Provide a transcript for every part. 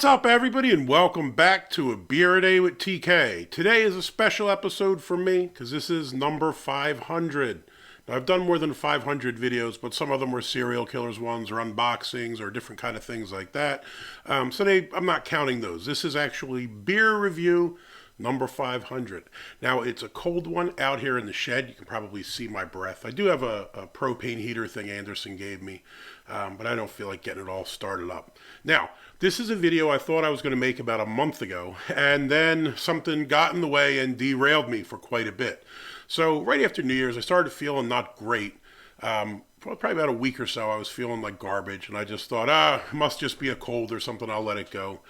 What's up, everybody, and welcome back to A Beer a Day with TK. Today is a special episode for me because this is number 500. Now, I've done more than 500 videos, but some of them were serial killers ones or unboxings or different kind of things like that. I'm not counting those. This is actually beer review number 500. Now, it's a cold one out here in the shed. You can probably see my breath. I do have a propane heater thing Anderson gave me, but I don't feel like getting it all started up. Now, this is a video I thought I was going to make about a month ago, and then something got in the way and derailed me for quite a bit. So right after New Year's, I started feeling not great. Probably about a week or so, I was feeling like garbage, and I just thought, it must just be a cold or something, I'll let it go.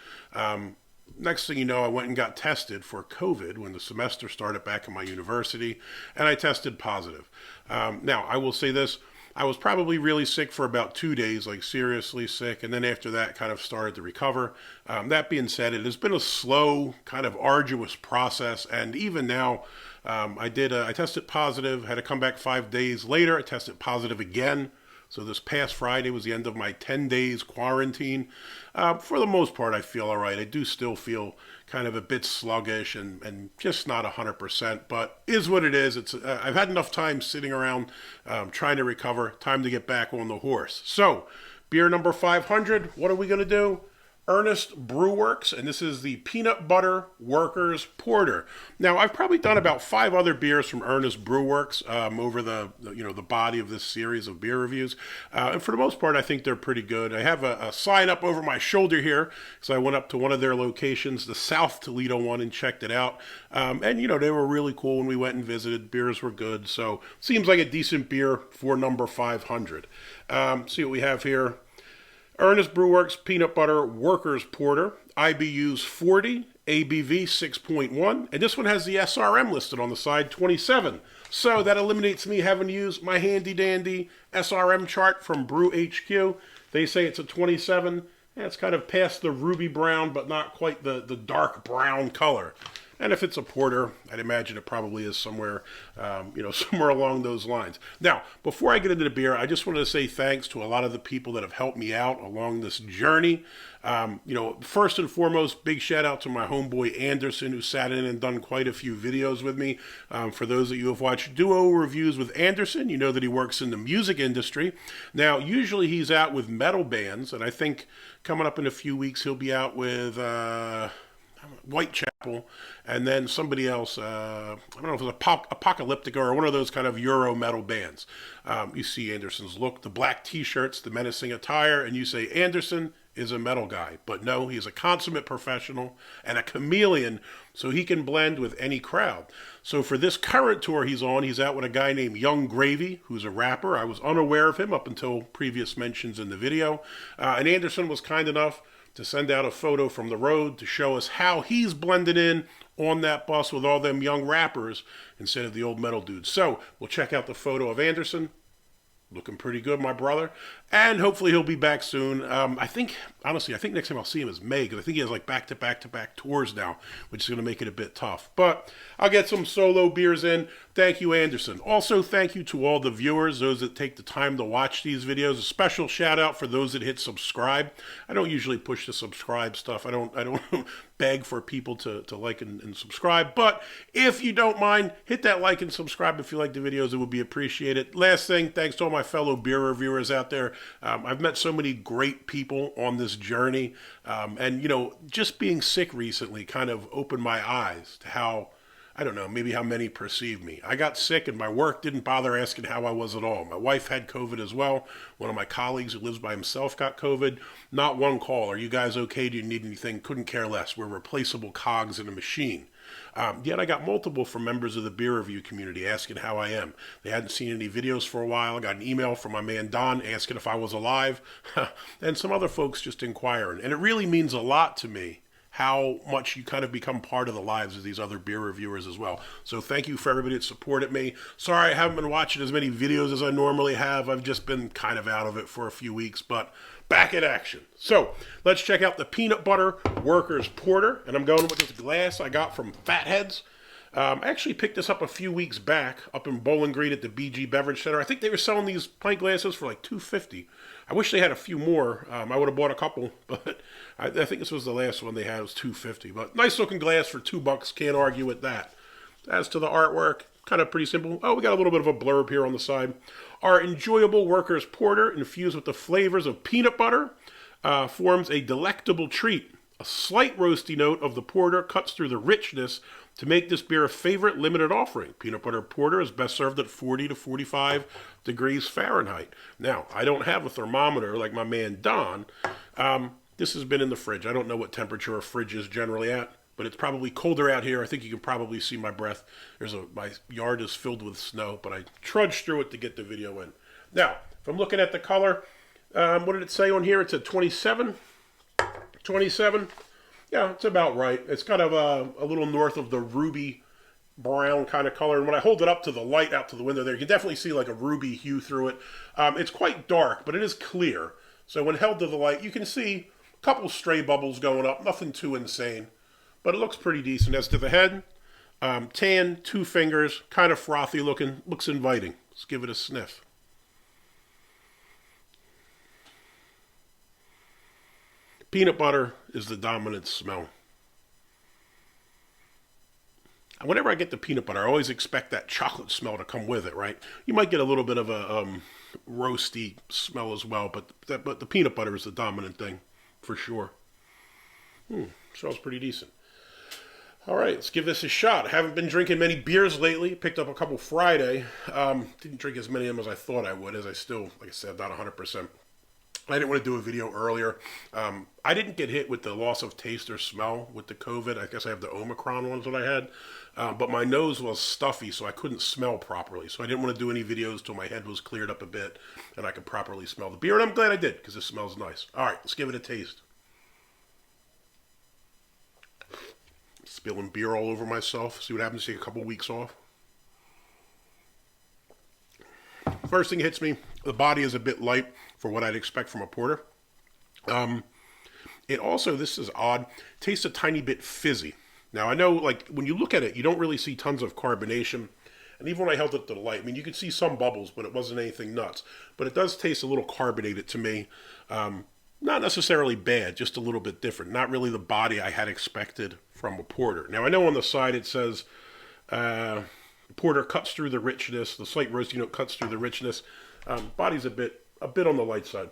Next thing you know, I went and got tested for COVID when the semester started back in my university, and I tested positive. Now, I will say this, I was probably really sick for about 2 days, like seriously sick, and then after that kind of started to recover. That being said, it has been a slow, kind of arduous process, and even now, I tested positive, had to come back 5 days later, I tested positive again. So this past Friday was the end of my 10 days quarantine. For the most part, I feel all right. I do still feel kind of a bit sluggish and just not 100%, but is what it is. I've had enough time sitting around trying to recover. Time to get back on the horse. So, beer number 500, what are we going to do? Earnest Brew Works, and this is the Peanut Butter Workers Porter. Now, I've probably done about 5 other beers from Earnest Brew Works over the body of this series of beer reviews, and for the most part, I think they're pretty good. I have a sign up over my shoulder here, so I went up to one of their locations, the South Toledo one, and checked it out, and they were really cool when we went and visited. Beers were good, so seems like a decent beer for number 500. See what we have here. Earnest Brew Works Peanut Butter Workers Porter, IBUs 40, ABV 6.1, and this one has the SRM listed on the side, 27. So that eliminates me having to use my handy-dandy SRM chart from Brew HQ. They say it's a 27. It's kind of past the ruby brown, but not quite the dark brown color. And if it's a porter, I'd imagine it probably is somewhere, somewhere along those lines. Now, before I get into the beer, I just wanted to say thanks to a lot of the people that have helped me out along this journey. First and foremost, big shout out to my homeboy Anderson, who sat in and done quite a few videos with me. For those of you who have watched Duo Reviews with Anderson, you know that he works in the music industry. Now, usually he's out with metal bands, and I think coming up in a few weeks he'll be out with Whitechapel, and then somebody else, I don't know if it's Apocalyptica or one of those kind of Euro metal bands. You see Anderson's look, the black t-shirts, the menacing attire, and you say Anderson is a metal guy. But no, he's a consummate professional and a chameleon, so he can blend with any crowd. So for this current tour he's on, he's out with a guy named Young Gravy, who's a rapper. I was unaware of him up until previous mentions in the video. And Anderson was kind enough to send out a photo from the road to show us how he's blended in on that bus with all them young rappers instead of the old metal dudes. So we'll check out the photo of Anderson. Looking pretty good, my brother. And hopefully he'll be back soon. I think next time I'll see him is May, because I think he has like back-to-back tours now, which is going to make it a bit tough. But I'll get some solo beers in. Thank you, Anderson. Also, thank you to all the viewers, those that take the time to watch these videos. A special shout out for those that hit subscribe. I don't usually push the subscribe stuff. I don't beg for people to like and subscribe. But if you don't mind, hit that like and subscribe if you like the videos. It would be appreciated. Last thing, thanks to all my fellow beer reviewers out there. I've met so many great people on this journey. And just being sick recently kind of opened my eyes to how, I don't know, maybe how many perceive me. I got sick and my work didn't bother asking how I was at all. My wife had COVID as well. One of my colleagues who lives by himself got COVID. Not one call. Are you guys okay? Do you need anything? Couldn't care less. We're replaceable cogs in a machine. Yet I got multiple from members of the beer review community asking how I am. They hadn't seen any videos for a while. I got an email from my man Don asking if I was alive. And some other folks just inquiring. And it really means a lot to me how much you kind of become part of the lives of these other beer reviewers as well. So thank you for everybody that supported me. Sorry I haven't been watching as many videos as I normally have. I've just been kind of out of it for a few weeks, but back in action. So let's check out the Peanut Butter Workers Porter, and I'm going with this glass I got from Fatheads. I actually picked this up a few weeks back up in Bowling Green at the BG Beverage Center. I think they were selling these pint glasses for like $2.50. I wish they had a few more. I would have bought a couple, but I think this was the last one they had. It was $2.50. But nice looking glass for $2. Can't argue with that. As to the artwork, kind of pretty simple. Oh, we got a little bit of a blurb here on the side. Our enjoyable workers porter, infused with the flavors of peanut butter, forms a delectable treat. A slight roasty note of the porter cuts through the richness to make this beer a favorite limited offering. Peanut butter porter is best served at 40 to 45 degrees Fahrenheit. Now, I don't have a thermometer like my man Don. This has been in the fridge. I don't know what temperature a fridge is generally at, but it's probably colder out here. I think you can probably see my breath. My yard is filled with snow, but I trudged through it to get the video in. Now, if I'm looking at the color, what did it say on here? It's a 27. 27. Yeah, it's about right. It's kind of a little north of the ruby brown kind of color. And when I hold it up to the light out to the window there, you can definitely see like a ruby hue through it. It's quite dark, but it is clear. So when held to the light, you can see a couple stray bubbles going up. Nothing too insane. But it looks pretty decent. As to the head, tan, 2 fingers, kind of frothy looking. Looks inviting. Let's give it a sniff. Peanut butter is the dominant smell. Whenever I get the peanut butter, I always expect that chocolate smell to come with it, right? You might get a little bit of a roasty smell as well, but the peanut butter is the dominant thing, for sure. Smells pretty decent. All right, let's give this a shot. I haven't been drinking many beers lately. Picked up a couple Friday. Didn't drink as many of them as I thought I would, as I still, like I said, not 100%. I didn't want to do a video earlier. I didn't get hit with the loss of taste or smell with the COVID. I guess I have the Omicron ones that I had. But my nose was stuffy, so I couldn't smell properly. So I didn't want to do any videos till my head was cleared up a bit and I could properly smell the beer. And I'm glad I did, because it smells nice. All right, let's give it a taste. Spilling beer all over myself. See what happens to take a couple weeks off. First thing hits me, the body is a bit light for what I'd expect from a porter. It also, this is odd, tastes a tiny bit fizzy. Now I know, like, when you look at it, you don't really see tons of carbonation. And even when I held it to the light, I mean, you could see some bubbles, but it wasn't anything nuts. But it does taste a little carbonated to me. Not necessarily bad, just a little bit different. Not really the body I had expected from a porter. Now I know on the side it says, porter cuts through the richness. The slight roasty note cuts through the richness. Body's a bit on the light side.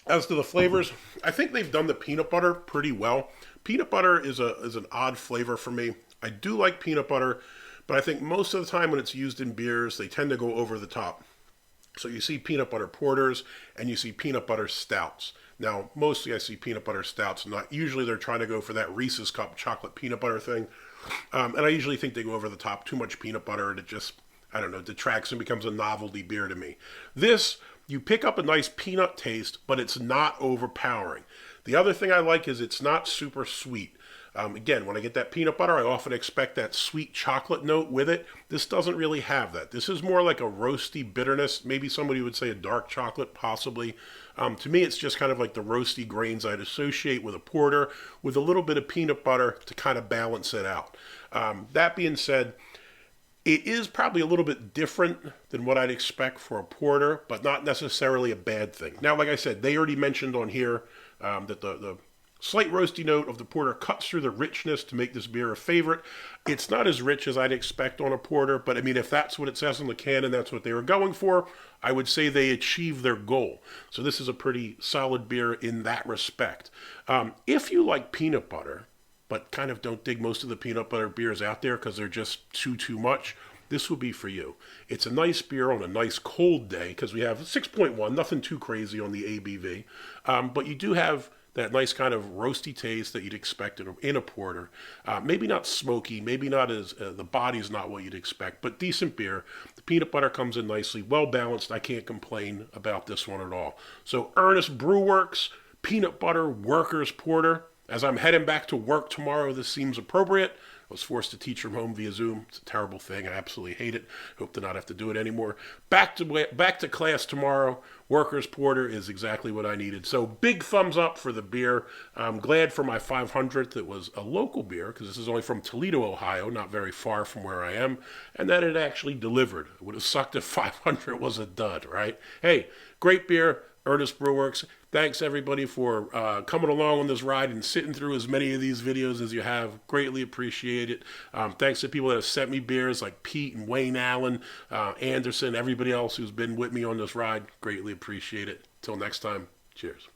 As to the flavors, I think they've done the peanut butter pretty well. Peanut butter is an odd flavor for me. I do like peanut butter, but I think most of the time when it's used in beers, they tend to go over the top. So you see peanut butter porters and you see peanut butter stouts. Now, mostly I see peanut butter stouts. Usually they're trying to go for that Reese's Cup chocolate peanut butter thing. And I usually think they go over the top. Too much peanut butter and it just, I don't know, detracts and becomes a novelty beer to me. This, you pick up a nice peanut taste, but it's not overpowering. The other thing I like is it's not super sweet. Again, when I get that peanut butter, I often expect that sweet chocolate note with it. This doesn't really have that. This is more like a roasty bitterness. Maybe somebody would say a dark chocolate, possibly. To me, it's just kind of like the roasty grains I'd associate with a porter with a little bit of peanut butter to kind of balance it out. That being said, it is probably a little bit different than what I'd expect for a porter, but not necessarily a bad thing. Now, like I said, they already mentioned on here that the slight roasty note of the porter cuts through the richness to make this beer a favorite. It's not as rich as I'd expect on a porter, but I mean, if that's what it says on the can and that's what they were going for, I would say they achieved their goal. So this is a pretty solid beer in that respect. If you like peanut butter, but kind of don't dig most of the peanut butter beers out there because they're just too much, this would be for you. It's a nice beer on a nice cold day because we have 6.1, nothing too crazy on the ABV, but you do have that nice kind of roasty taste that you'd expect in a porter. Maybe not smoky, maybe not as, the body's not what you'd expect, but decent beer. The peanut butter comes in nicely, well balanced. I can't complain about this one at all. So Earnest Brew Works, Peanut Butter Workers Porter. As I'm heading back to work tomorrow, this seems appropriate. was forced to teach from home via Zoom. It's a terrible thing. I absolutely hate it. Hope to not have to do it anymore. Back to class tomorrow. Workers Porter is exactly what I needed. So big thumbs up for the beer. I'm glad for my 500th it was a local beer, because this is only from Toledo, Ohio, not very far from where I am, and that it actually delivered. It would have sucked if 500 was a dud, right? Hey, great beer, Earnest Brew Works. Thanks everybody for coming along on this ride and sitting through as many of these videos as you have. Greatly appreciate it. Thanks to people that have sent me beers like Pete and Wayne Allen, Anderson, everybody else who's been with me on this ride. Greatly appreciate it. Till next time, cheers.